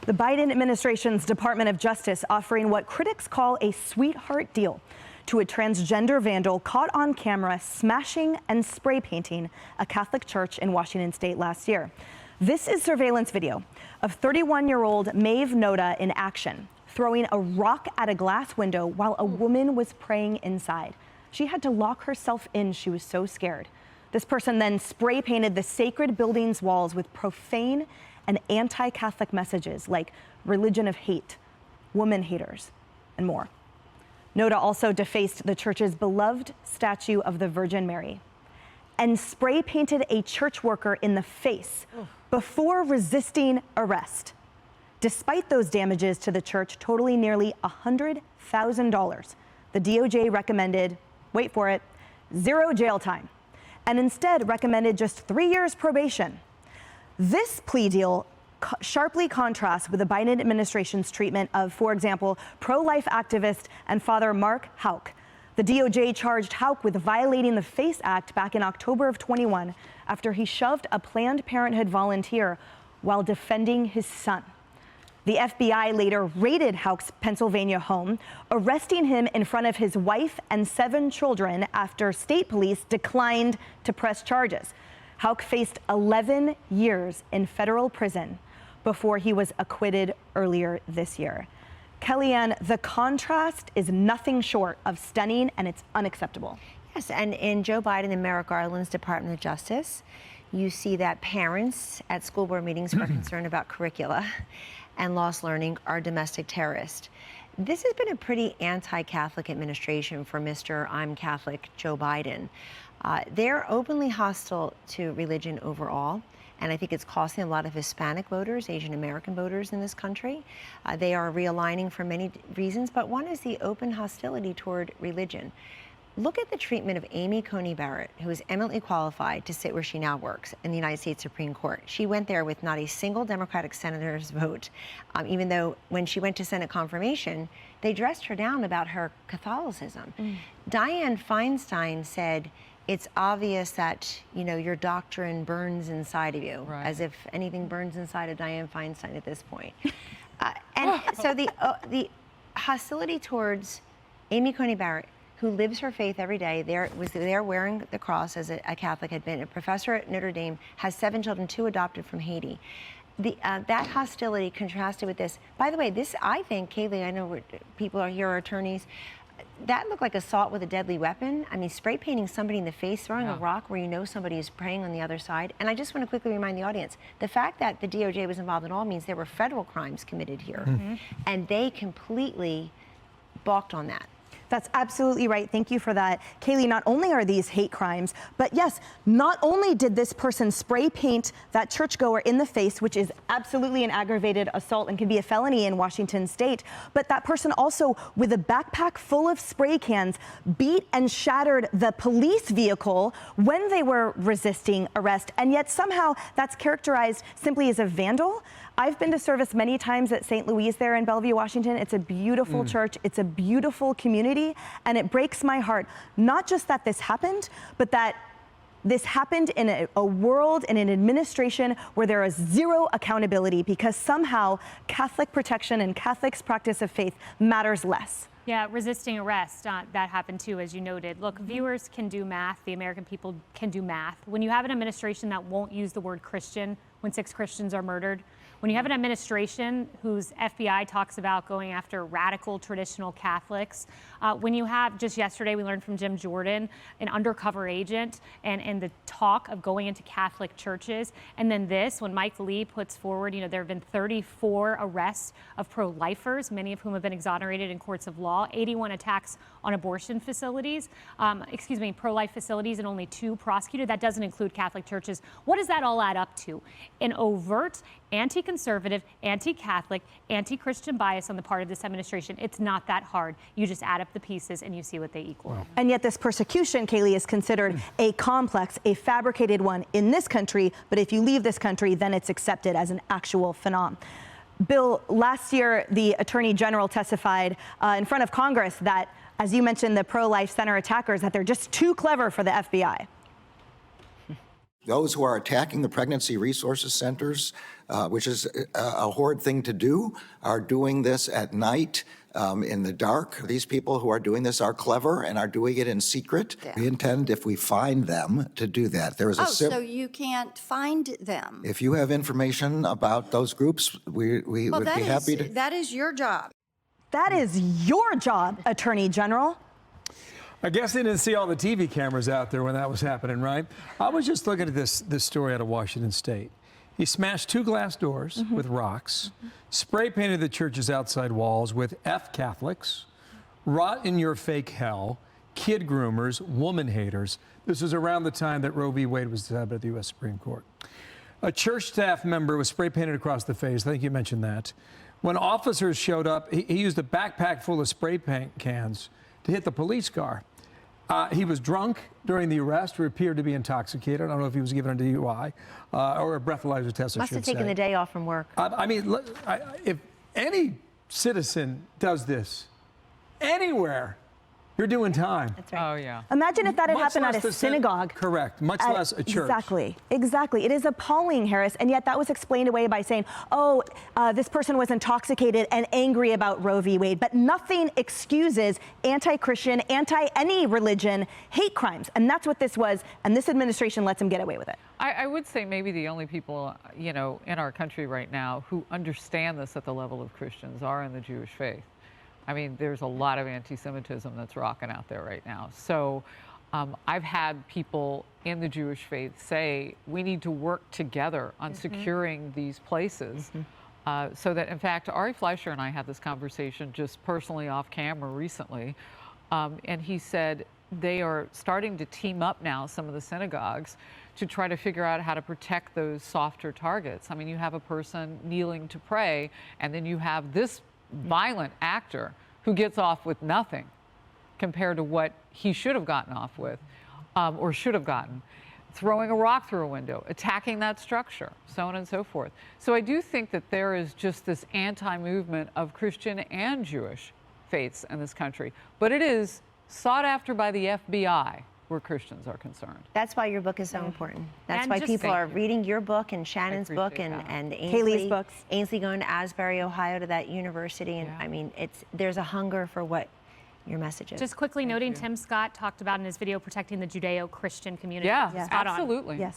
The Biden administration's Department of Justice offering what critics call a sweetheart deal to a transgender vandal caught on camera smashing and spray painting a Catholic church in Washington state last year. This is surveillance video of 31-year-old Maeve Noda in action, throwing a rock at a glass window while a woman was praying inside. She had to lock herself in. She was so scared. This person then spray painted the sacred building's walls with profane and anti-Catholic messages like religion of hate, woman haters, and more. Noda also defaced the church's beloved statue of the Virgin Mary and spray painted a church worker in the face before resisting arrest. Despite those damages to the church totaling nearly $100,000, the DOJ recommended, wait for it, 0 jail time, and instead recommended just 3 years probation. This plea deal sharply contrasts with the Biden administration's treatment of, for example, pro-life activist and Father Mark Houck. The DOJ charged Houck with violating the FACE Act back in October of 21 after he shoved a Planned Parenthood volunteer while defending his son. The FBI later raided Houck's Pennsylvania home, arresting him in front of his wife and 7 children after state police declined to press charges. Houck faced 11 years in federal prison before he was acquitted earlier this year. Kellyanne, the contrast is nothing short of stunning, and it's unacceptable. Yes, and in Joe Biden and Merrick Garland's Department of Justice, you see that parents at school board meetings who are concerned about curricula and lost learning are domestic terrorists. This has been a pretty anti-Catholic administration for Mr. I'm Catholic Joe Biden. They're openly hostile to religion overall, and I think it's costing a lot of Hispanic voters, Asian American voters in this country. They are realigning for many reasons, but one is the open hostility toward religion. Look at the treatment of Amy Coney Barrett, who is eminently qualified to sit where she now works in the United States Supreme Court. She went there with not a single Democratic senator's vote, even though when she went to Senate confirmation, they dressed her down about her Catholicism. Dianne Feinstein said, it's obvious that, you know, your doctrine burns inside of you, as if anything burns inside of Dianne Feinstein at this point. So the hostility towards Amy Coney Barrett, who lives her faith every day, was there wearing the cross as a Catholic, had been a professor at Notre Dame, has 7 children, 2 adopted from Haiti. That hostility contrasted with this. By the way, this, I think, Kayleigh, I know people are here are attorneys, that looked like assault with a deadly weapon. I mean, spray painting somebody in the face, throwing a rock where you know somebody is praying on the other side. And I just want to quickly remind the audience, the fact that the DOJ was involved at all means there were federal crimes committed here. And they completely balked on that. That's absolutely right. Thank you for that. Kayleigh, not only are these hate crimes, but yes, not only did this person spray paint that churchgoer in the face, which is absolutely an aggravated assault and can be a felony in Washington state, but that person also, with a backpack full of spray cans, beat and shattered the police vehicle when they were resisting arrest. And yet somehow that's characterized simply as a vandal. I've been to service many times at St. Louise there in Bellevue, Washington. It's a beautiful church. It's a beautiful community. And it breaks my heart, not just that this happened, but that this happened in a world, in an administration where there is 0 accountability because somehow Catholic protection and Catholics' practice of faith matters less. Yeah, resisting arrest, that happened too, as you noted. Look, viewers can do math. The American people can do math. When you have an administration that won't use the word Christian when 6 Christians are murdered, when you have an administration whose FBI talks about going after radical traditional Catholics, when you have, just yesterday we learned from Jim Jordan, an undercover agent, and the talk of going into Catholic churches, and then this, when Mike Lee puts forward, you know, there have been 34 arrests of pro-lifers, many of whom have been exonerated in courts of law, 81 attacks on abortion facilities, pro-life facilities, and only 2 prosecuted. That doesn't include Catholic churches. What does that all add up to? An overt anti-conservative, anti-Catholic, anti-Christian bias on the part of this administration. It's not that hard. You just add up the pieces and you see what they equal. Wow. And yet this persecution, Kayleigh, is considered a complex, a fabricated one in this country, but if you leave this country, then it's accepted as an actual phenomenon. Bill, last year, the Attorney General testified in front of Congress that, as you mentioned, the pro-life center attackers, that they're just too clever for the FBI. Those who are attacking the pregnancy resources centers, which is a horrid thing to do, are doing this at night in the dark. These people who are doing this are clever and are doing it in secret. Yeah. We intend, if we find them, to do that. There is a so you can't find them. If you have information about those groups, we would be happy to. That is your job. That is your job, Attorney General. I guess they didn't see all the TV cameras out there when that was happening, right? I was just looking at this story out of Washington State. He smashed 2 glass doors with rocks, spray painted the church's outside walls with F Catholics, rot in your fake hell, kid groomers, woman haters. This was around the time that Roe v. Wade was decided by the U.S. Supreme Court. A church staff member was spray painted across the face. I think you mentioned that. When officers showed up, he used a backpack full of spray paint cans to hit the police car. He was drunk during the arrest, or appeared to be intoxicated. I don't know if he was given a DUI or a breathalyzer test. Must have taken the day off from work. I mean, if any citizen does this anywhere, you're doing time. That's right. Oh, yeah. Imagine if that had Much happened at less a the synagogue. Correct. Much less a church. Exactly. It is appalling, Harris, and yet that was explained away by saying, oh, this person was intoxicated and angry about Roe v. Wade, but nothing excuses anti-Christian, anti-any religion hate crimes, and that's what this was, and this administration lets him get away with it. I would say maybe the only people, you know, in our country right now who understand this at the level of Christians are in the Jewish faith. I mean, there's a lot of anti-Semitism that's rocking out there right now. So I've had people in the Jewish faith say, we need to work together on securing these places so that, in fact, Ari Fleischer and I had this conversation just personally off camera recently. And he said they are starting to team up now, some of the synagogues, to try to figure out how to protect those softer targets. I mean, you have a person kneeling to pray, and then you have this violent actor who gets off with nothing compared to what he should have gotten off with or should have gotten, throwing a rock through a window, attacking that structure, so on and so forth. So I do think that there is just this anti-movement of Christian and Jewish faiths in this country, but it is sought after by the FBI where Christians are concerned. That's why your book is so important. That's And why just people thank are you. reading your book and Shannon's book appreciate and that. Ainsley's books. Ainsley going to Asbury, Ohio, to that university. And Yeah. I mean, there's a hunger for what your message is. Just quickly noting, Tim Scott talked about in his video protecting the Judeo-Christian community. Yeah, Spot on. absolutely. Yes.